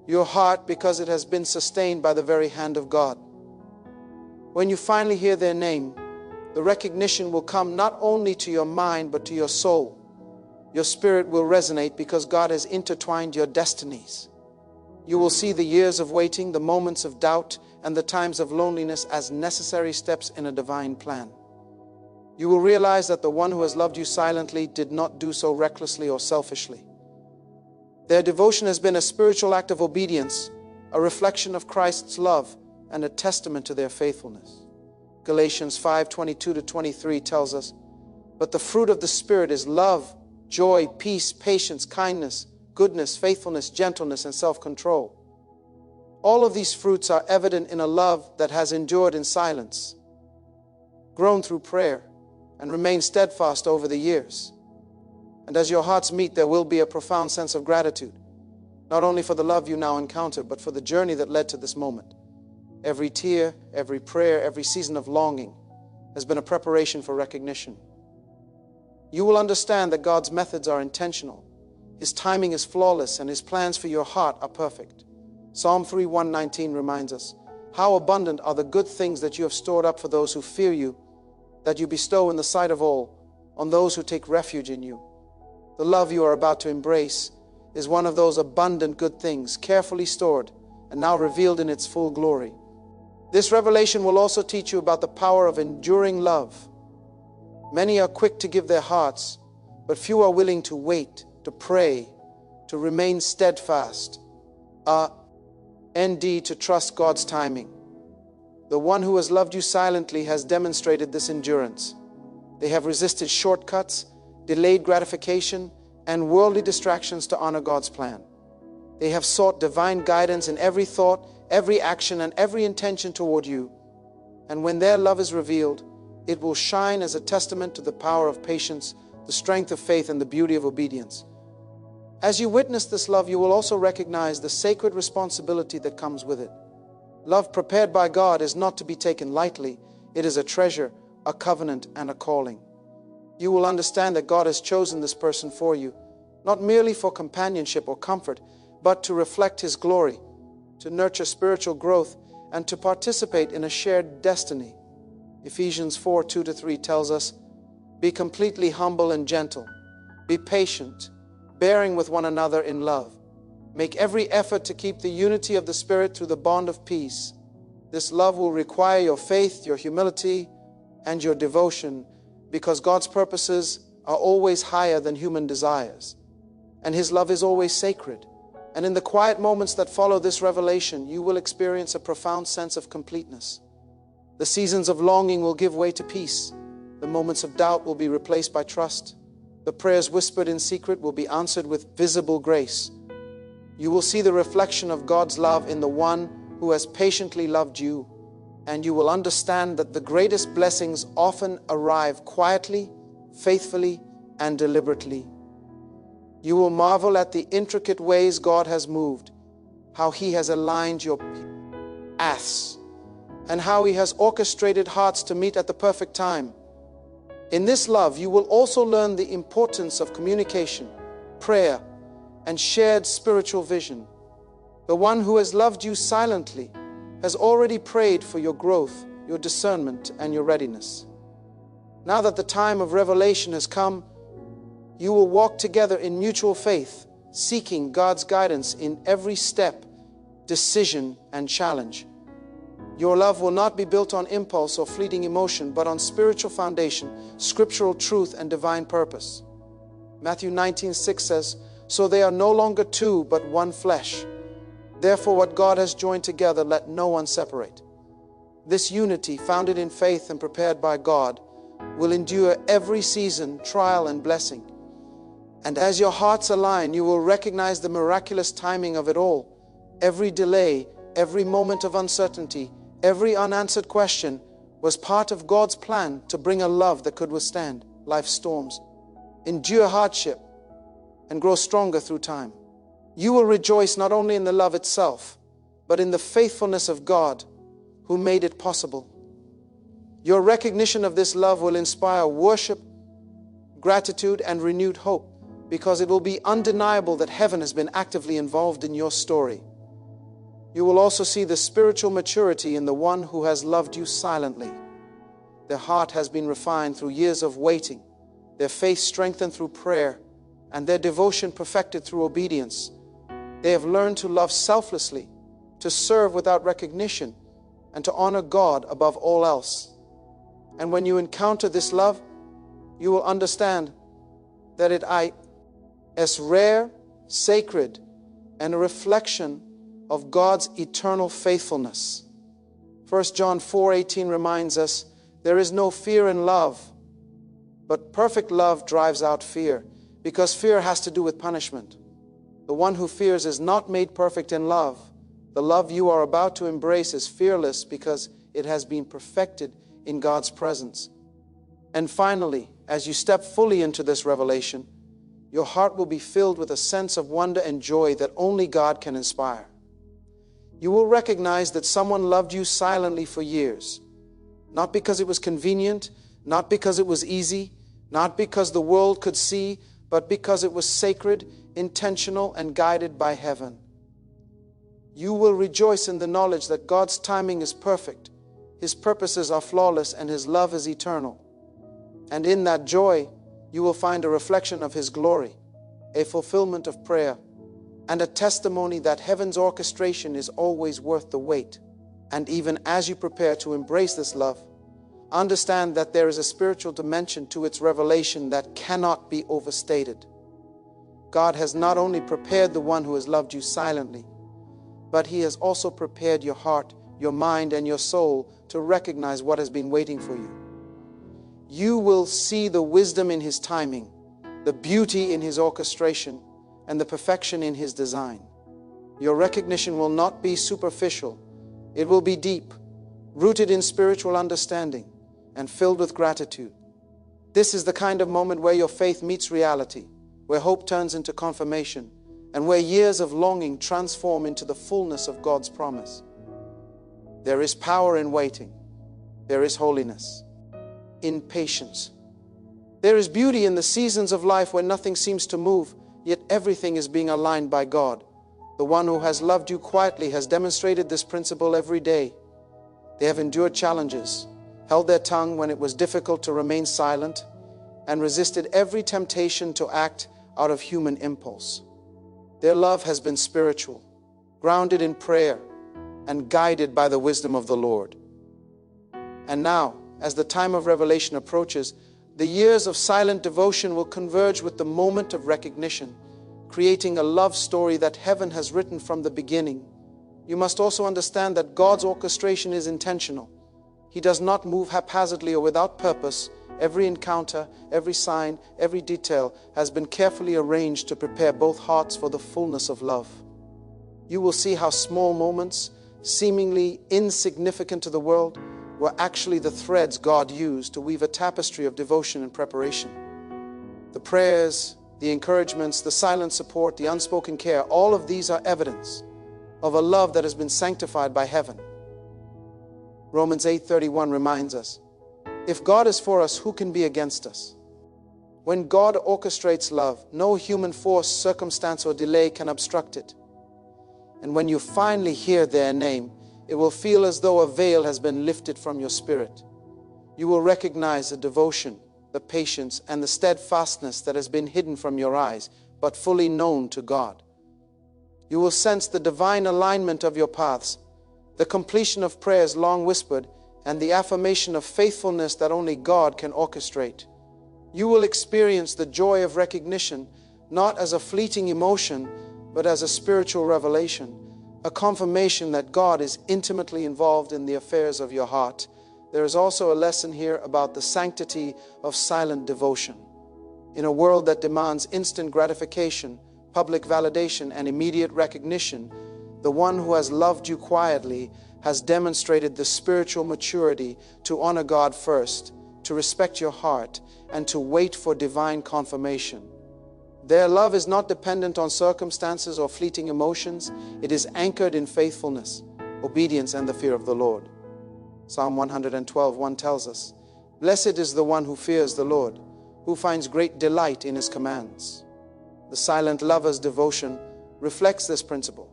your heart, because it has been sustained by the very hand of God. When you finally hear their name, The recognition will come not only to your mind, but to your soul. Your spirit will resonate because God has intertwined your destinies. You will see the years of waiting, the moments of doubt, and the times of loneliness as necessary steps in a divine plan. You will realize that the one who has loved you silently did not do so recklessly or selfishly. Their devotion has been a spiritual act of obedience, a reflection of Christ's love, and a testament to their faithfulness. Galatians 5:22-23 tells us, "But the fruit of the Spirit is love, joy, peace, patience, kindness, goodness, faithfulness, gentleness, and self-control. All of these fruits are evident in a love that has endured in silence, grown through prayer, and remained steadfast over the years." And as your hearts meet, there will be a profound sense of gratitude, not only for the love you now encounter, but for the journey that led to this moment. Every tear, every prayer, every season of longing has been a preparation for recognition. You will understand that God's methods are intentional. His timing is flawless, and His plans for your heart are perfect. Psalm 3:119 reminds us, "How abundant are the good things that you have stored up for those who fear you, that you bestow in the sight of all, on those who take refuge in you." The love you are about to embrace is one of those abundant good things, carefully stored and now revealed in its full glory. This revelation will also teach you about the power of enduring love. Many are quick to give their hearts, but few are willing to wait, to pray, to remain steadfast, to trust God's timing. The one who has loved you silently has demonstrated this endurance. They have resisted shortcuts, delayed gratification, and worldly distractions to honor God's plan. They have sought divine guidance in every thought, every action, and every intention toward you. And when their love is revealed, it will shine as a testament to the power of patience, the strength of faith, and the beauty of obedience. As you witness this love, you will also recognize the sacred responsibility that comes with it. Love prepared by God is not to be taken lightly. It is a treasure, a covenant, and a calling. You will understand that God has chosen this person for you, not merely for companionship or comfort, but to reflect His glory, to nurture spiritual growth, and to participate in a shared destiny. Ephesians 4:2-3 tells us, "Be completely humble and gentle. Be patient, bearing with one another in love. Make every effort to keep the unity of the Spirit through the bond of peace." This love will require your faith, your humility, and your devotion, because God's purposes are always higher than human desires, and His love is always sacred. And in the quiet moments that follow this revelation, you will experience a profound sense of completeness. The seasons of longing will give way to peace. The moments of doubt will be replaced by trust. The prayers whispered in secret will be answered with visible grace. You will see the reflection of God's love in the one who has patiently loved you, and you will understand that the greatest blessings often arrive quietly, faithfully, and deliberately. You will marvel at the intricate ways God has moved, how He has aligned your paths, and how He has orchestrated hearts to meet at the perfect time. In this love, you will also learn the importance of communication, prayer, and shared spiritual vision. The one who has loved you silently has already prayed for your growth, your discernment, and your readiness. Now that the time of revelation has come, you will walk together in mutual faith, seeking God's guidance in every step, decision, and challenge. Your love will not be built on impulse or fleeting emotion, but on spiritual foundation, scriptural truth, and divine purpose. Matthew 19:6 says, "So they are no longer two, but one flesh. Therefore, what God has joined together, let no one separate." This unity, founded in faith and prepared by God, will endure every season, trial, and blessing. And as your hearts align, you will recognize the miraculous timing of it all. Every delay, every moment of uncertainty, every unanswered question was part of God's plan to bring a love that could withstand life's storms, endure hardship, and grow stronger through time. You will rejoice not only in the love itself, but in the faithfulness of God who made it possible. Your recognition of this love will inspire worship, gratitude, and renewed hope, because it will be undeniable that heaven has been actively involved in your story. You will also see the spiritual maturity in the one who has loved you silently. Their heart has been refined through years of waiting, their faith strengthened through prayer, and their devotion perfected through obedience. They have learned to love selflessly, to serve without recognition, and to honor God above all else. And when you encounter this love, you will understand that it is rare, sacred, and a reflection of God's eternal faithfulness. 1 John 4:18 reminds us, there is no fear in love, but perfect love drives out fear, because fear has to do with punishment. The one who fears is not made perfect in love. The love you are about to embrace is fearless because it has been perfected in God's presence. And finally, as you step fully into this revelation, your heart will be filled with a sense of wonder and joy that only God can inspire. You will recognize that someone loved you silently for years, not because it was convenient, not because it was easy, not because the world could see, but because it was sacred, intentional, and guided by heaven. You will rejoice in the knowledge that God's timing is perfect, His purposes are flawless, and His love is eternal. And in that joy, you will find a reflection of His glory, a fulfillment of prayer, and a testimony that heaven's orchestration is always worth the wait. And even as you prepare to embrace this love, understand that there is a spiritual dimension to its revelation that cannot be overstated. God has not only prepared the one who has loved you silently, but He has also prepared your heart, your mind, and your soul to recognize what has been waiting for you. You will see the wisdom in His timing, the beauty in His orchestration, and the perfection in His design. Your recognition will not be superficial. It will be deep, rooted in spiritual understanding, and filled with gratitude. This is the kind of moment where your faith meets reality, where hope turns into confirmation, and where years of longing transform into the fullness of God's promise. There is power in waiting. There is holiness in patience. There is beauty in the seasons of life where nothing seems to move, yet everything is being aligned by God. The one who has loved you quietly has demonstrated this principle every day. They have endured challenges, held their tongue when it was difficult to remain silent, and resisted every temptation to act out of human impulse. Their love has been spiritual, grounded in prayer, and guided by the wisdom of the Lord. And now, as the time of revelation approaches, the years of silent devotion will converge with the moment of recognition, creating a love story that heaven has written from the beginning. You must also understand that God's orchestration is intentional. He does not move haphazardly or without purpose. Every encounter, every sign, every detail has been carefully arranged to prepare both hearts for the fullness of love. You will see how small moments, seemingly insignificant to the world, were actually the threads God used to weave a tapestry of devotion and preparation. The prayers, the encouragements, the silent support, the unspoken care, all of these are evidence of a love that has been sanctified by heaven. Romans 8:31 reminds us, if God is for us, who can be against us? When God orchestrates love, no human force, circumstance, or delay can obstruct it. And when you finally hear their name, it will feel as though a veil has been lifted from your spirit. You will recognize the devotion, the patience, and the steadfastness that has been hidden from your eyes, but fully known to God. You will sense the divine alignment of your paths, the completion of prayers long whispered, and the affirmation of faithfulness that only God can orchestrate. You will experience the joy of recognition, not as a fleeting emotion, but as a spiritual revelation, a confirmation that God is intimately involved in the affairs of your heart. There is also a lesson here about the sanctity of silent devotion. In a world that demands instant gratification, public validation, and immediate recognition, the one who has loved you quietly has demonstrated the spiritual maturity to honor God first, to respect your heart, and to wait for divine confirmation. Their love is not dependent on circumstances or fleeting emotions. It is anchored in faithfulness, obedience, and the fear of the Lord. Psalm 112:1 tells us, "Blessed is the one who fears the Lord, who finds great delight in His commands." The silent lover's devotion reflects this principle.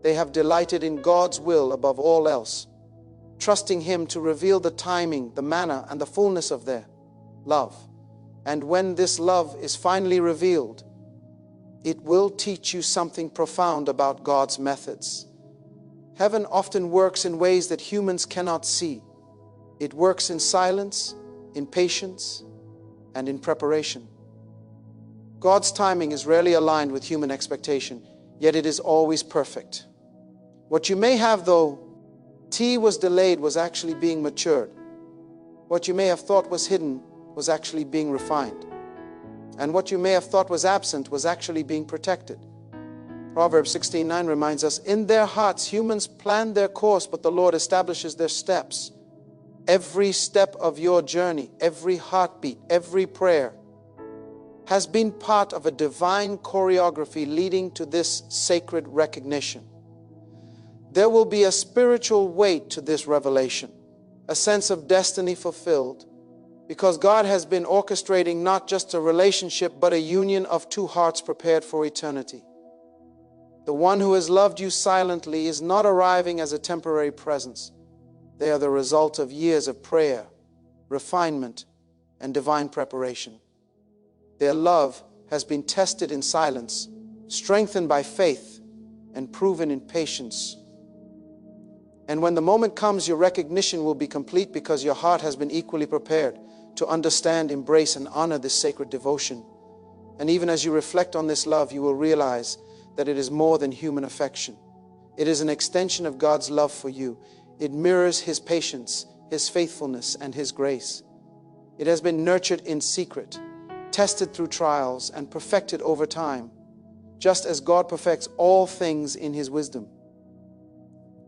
They have delighted in God's will above all else. trusting Him to reveal the timing, the manner, and the fullness of their love. And when this love is finally revealed, it will teach you something profound about God's methods. Heaven often works in ways that humans cannot see. It works in silence, in patience, and in preparation. God's timing is rarely aligned with human expectation, yet it is always perfect. What you may have, though tea was delayed, was actually being matured. What you may have thought was hidden was actually being refined. And what you may have thought was absent was actually being protected. Proverbs 16:9 reminds us, in their hearts humans plan their course, but the Lord establishes their steps. Every step of your journey, every heartbeat, every prayer has been part of a divine choreography leading to this sacred recognition. There will be a spiritual weight to this revelation, a sense of destiny fulfilled, because God has been orchestrating not just a relationship, but a union of two hearts prepared for eternity. The one who has loved you silently is not arriving as a temporary presence. They are the result of years of prayer, refinement, and divine preparation. Their love has been tested in silence, strengthened by faith, and proven in patience. And when the moment comes, your recognition will be complete because your heart has been equally prepared to understand, embrace, and honor this sacred devotion. And even as you reflect on this love, you will realize that it is more than human affection. It is an extension of God's love for you. It mirrors His patience, His faithfulness, and His grace. It has been nurtured in secret, tested through trials, and perfected over time, just as God perfects all things in His wisdom.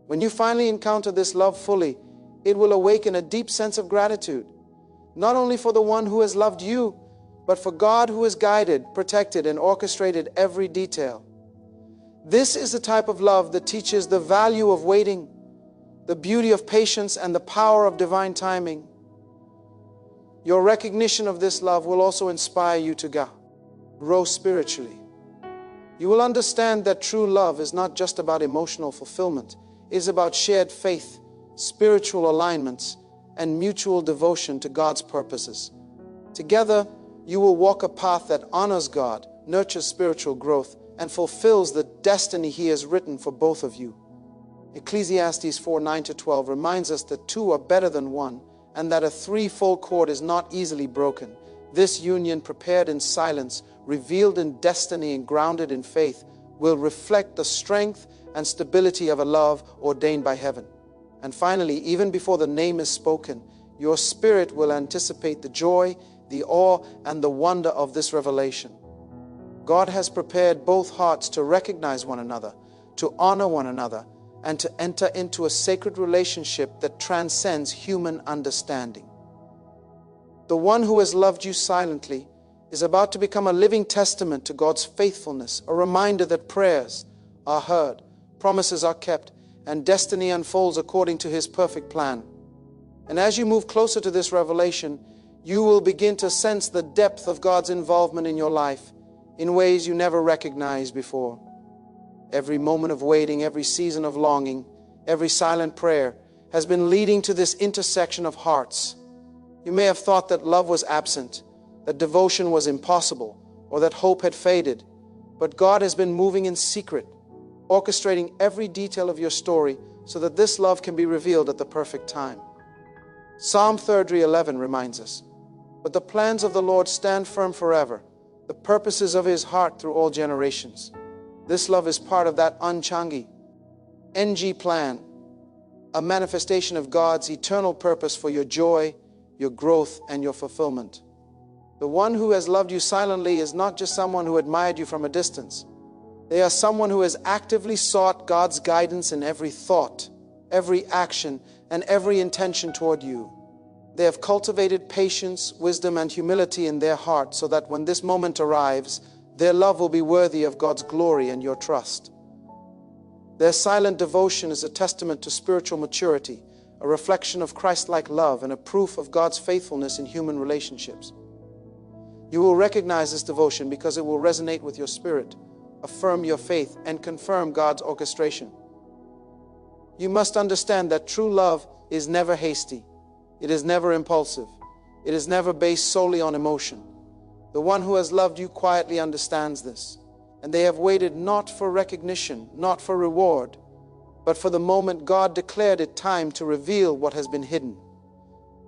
When you finally encounter this love fully, it will awaken a deep sense of gratitude, not only for the one who has loved you, but for God who has guided, protected, and orchestrated every detail. This is the type of love that teaches the value of waiting, the beauty of patience, and the power of divine timing. Your recognition of this love will also inspire you to grow spiritually. You will understand that true love is not just about emotional fulfillment. It is about shared faith, spiritual alignments, and mutual devotion to God's purposes. Together, you will walk a path that honors God, nurtures spiritual growth, and fulfills the destiny He has written for both of you. Ecclesiastes 4:9-12 reminds us that two are better than one, and that a threefold cord is not easily broken. This union, prepared in silence, revealed in destiny, and grounded in faith, will reflect the strength and stability of a love ordained by heaven. And finally, even before the name is spoken, your spirit will anticipate the joy, the awe, and the wonder of this revelation. God has prepared both hearts to recognize one another, to honor one another, and to enter into a sacred relationship that transcends human understanding. The one who has loved you silently is about to become a living testament to God's faithfulness, a reminder that prayers are heard, promises are kept, and destiny unfolds according to His perfect plan. And as you move closer to this revelation, you will begin to sense the depth of God's involvement in your life in ways you never recognized before. Every moment of waiting, every season of longing, every silent prayer has been leading to this intersection of hearts. You may have thought that love was absent, that devotion was impossible, or that hope had faded, but God has been moving in secret, orchestrating every detail of your story so that this love can be revealed at the perfect time. Psalm 30:11 reminds us, "But the plans of the Lord stand firm forever, the purposes of His heart through all generations." This love is part of that Unchangi, NG plan, a manifestation of God's eternal purpose for your joy, your growth, and your fulfillment. The one who has loved you silently is not just someone who admired you from a distance. They are someone who has actively sought God's guidance in every thought, every action, and every intention toward you. They have cultivated patience, wisdom, and humility in their heart so that when this moment arrives, their love will be worthy of God's glory and your trust. Their silent devotion is a testament to spiritual maturity, a reflection of Christ-like love, and a proof of God's faithfulness in human relationships. You will recognize this devotion because it will resonate with your spirit, affirm your faith, and confirm God's orchestration. You must understand that true love is never hasty. It is never impulsive. It is never based solely on emotion. The one who has loved you quietly understands this, and they have waited not for recognition, not for reward, but for the moment God declared it time to reveal what has been hidden.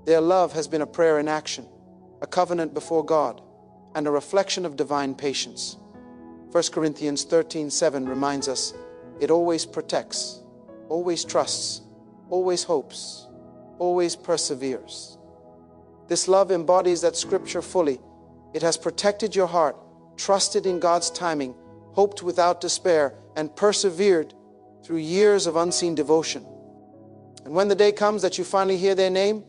Their love has been a prayer in action, a covenant before God, and a reflection of divine patience. 1 Corinthians 13:7 reminds us, it always protects, always trusts, always hopes, always perseveres. This love embodies that scripture fully. It has protected your heart, trusted in God's timing, hoped without despair, and persevered through years of unseen devotion. And when the day comes that you finally hear their name,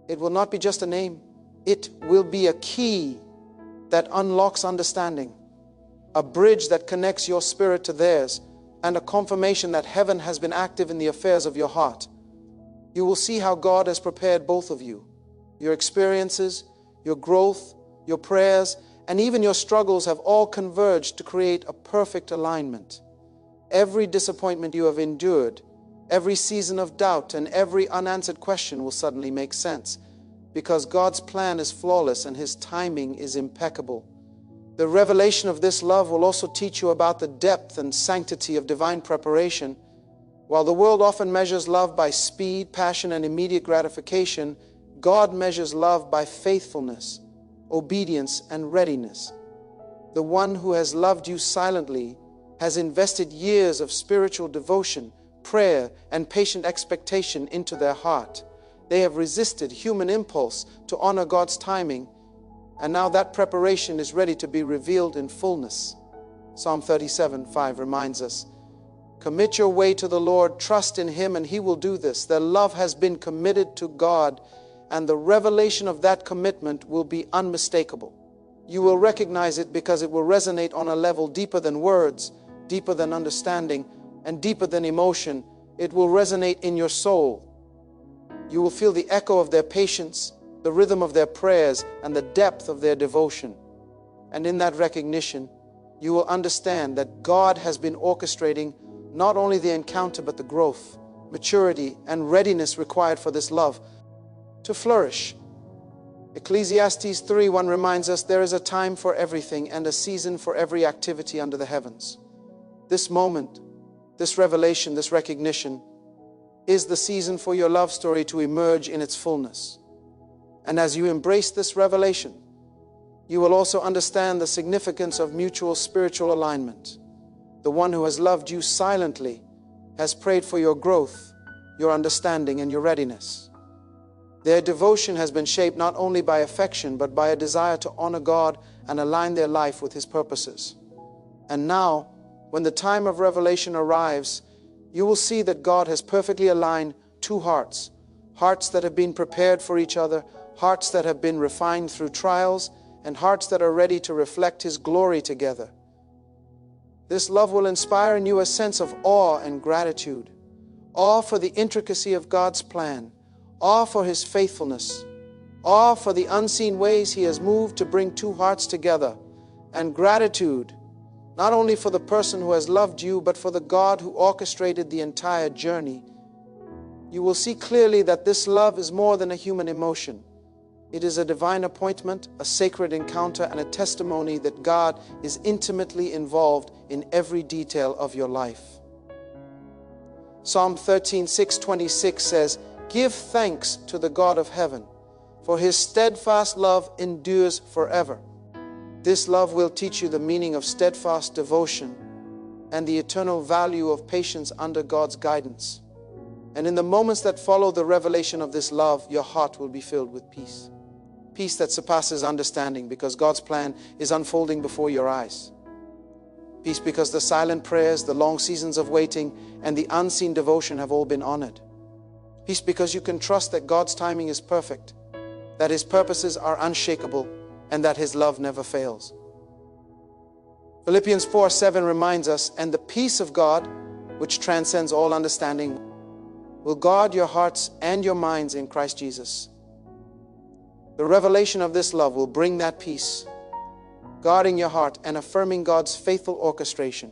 it will not be just a name. It will be a key that unlocks understanding, a bridge that connects your spirit to theirs, and a confirmation that heaven has been active in the affairs of your heart. You will see how God has prepared both of you. Your experiences, your growth, your prayers, and even your struggles have all converged to create a perfect alignment. Every disappointment you have endured, every season of doubt, and every unanswered question will suddenly make sense, because God's plan is flawless and His timing is impeccable. The revelation of this love will also teach you about the depth and sanctity of divine preparation. While the world often measures love by speed, passion, and immediate gratification, God measures love by faithfulness, obedience, and readiness. The one who has loved you silently has invested years of spiritual devotion, prayer, and patient expectation into their heart. They have resisted human impulse to honor God's timing, and now that preparation is ready to be revealed in fullness. Psalm 37:5 reminds us, commit your way to the Lord, trust in Him, and He will do this. Their love has been committed to God, and the revelation of that commitment will be unmistakable. You will recognize it because it will resonate on a level deeper than words, deeper than understanding, and deeper than emotion. It will resonate in your soul. You will feel the echo of their patience, the rhythm of their prayers, and the depth of their devotion. And in that recognition, you will understand that God has been orchestrating not only the encounter, but the growth, maturity, and readiness required for this love to flourish. Ecclesiastes 3:1 reminds us there is a time for everything and a season for every activity under the heavens. This moment, this revelation, this recognition is the season for your love story to emerge in its fullness. And as you embrace this revelation, you will also understand the significance of mutual spiritual alignment. The one who has loved you silently has prayed for your growth, your understanding, and your readiness. Their devotion has been shaped not only by affection, but by a desire to honor God and align their life with His purposes. And now, when the time of revelation arrives, you will see that God has perfectly aligned two hearts, hearts that have been prepared for each other, hearts that have been refined through trials, and hearts that are ready to reflect His glory together. This love will inspire in you a sense of awe and gratitude, awe for the intricacy of God's plan, awe for His faithfulness, awe for the unseen ways He has moved to bring two hearts together, and gratitude not only for the person who has loved you, but for the God who orchestrated the entire journey. You will see clearly that this love is more than a human emotion. It is a divine appointment, a sacred encounter, and a testimony that God is intimately involved in every detail of your life. Psalm 13:6-26 says, "Give thanks to the God of heaven, for His steadfast love endures forever." This love will teach you the meaning of steadfast devotion and the eternal value of patience under God's guidance. And in the moments that follow the revelation of this love, your heart will be filled with peace. Peace that surpasses understanding, because God's plan is unfolding before your eyes. Peace because the silent prayers, the long seasons of waiting, and the unseen devotion have all been honored. Peace because you can trust that God's timing is perfect, that His purposes are unshakable, and that His love never fails. Philippians 4:7 reminds us, "And the peace of God, which transcends all understanding, will guard your hearts and your minds in Christ Jesus." The revelation of this love will bring that peace, guarding your heart and affirming God's faithful orchestration.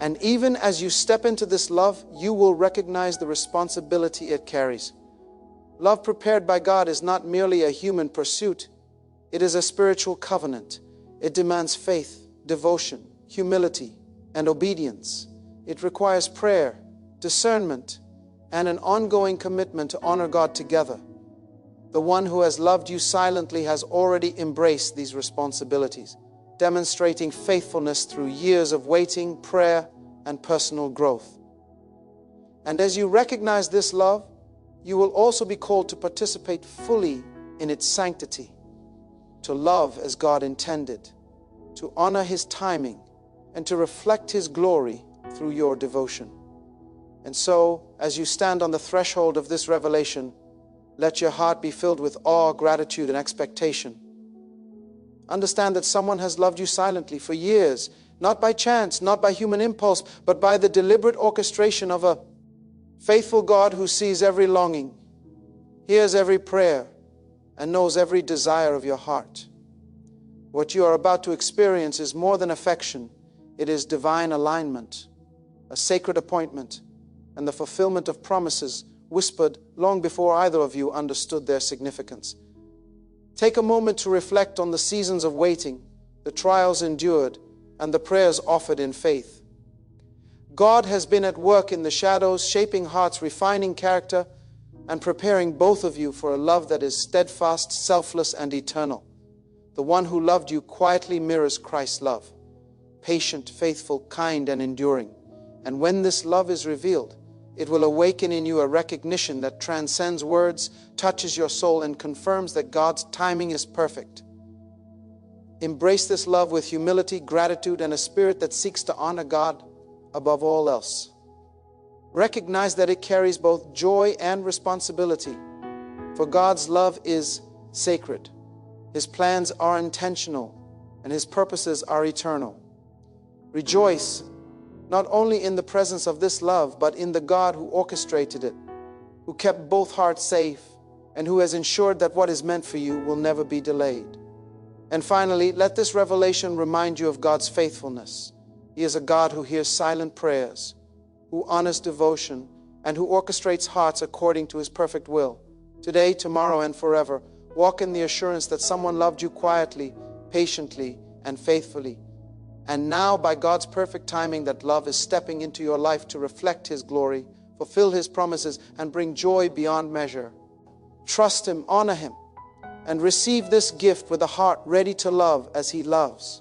And even as you step into this love, you will recognize the responsibility it carries. Love prepared by God is not merely a human pursuit. It is a spiritual covenant. It demands faith, devotion, humility, and obedience. It requires prayer, discernment, and an ongoing commitment to honor God together. The one who has loved you silently has already embraced these responsibilities, demonstrating faithfulness through years of waiting, prayer, and personal growth. And as you recognize this love, you will also be called to participate fully in its sanctity, to love as God intended, to honor His timing, and to reflect His glory through your devotion. And so, as you stand on the threshold of this revelation, let your heart be filled with awe, gratitude, and expectation. Understand that someone has loved you silently for years, not by chance, not by human impulse, but by the deliberate orchestration of a faithful God who sees every longing, hears every prayer, and knows every desire of your heart. What you are about to experience is more than affection. It is divine alignment, a sacred appointment, and the fulfillment of promises whispered long before either of you understood their significance. Take a moment to reflect on the seasons of waiting, the trials endured, and the prayers offered in faith. God has been at work in the shadows, shaping hearts, refining character, and preparing both of you for a love that is steadfast, selfless, and eternal. The one who loved you quietly mirrors Christ's love, patient, faithful, kind, and enduring. And when this love is revealed, it will awaken in you a recognition that transcends words, touches your soul, and confirms that God's timing is perfect. Embrace this love with humility, gratitude, and a spirit that seeks to honor God above all else. Recognize that it carries both joy and responsibility, for God's love is sacred. His plans are intentional, and His purposes are eternal. Rejoice not only in the presence of this love, but in the God who orchestrated it, who kept both hearts safe, and who has ensured that what is meant for you will never be delayed. And finally, let this revelation remind you of God's faithfulness. He is a God who hears silent prayers, who honors devotion, and who orchestrates hearts according to His perfect will. Today, tomorrow, and forever, walk in the assurance that someone loved you quietly, patiently, and faithfully. And now, by God's perfect timing, that love is stepping into your life to reflect His glory, fulfill His promises, and bring joy beyond measure. Trust Him, honor Him, and receive this gift with a heart ready to love as He loves.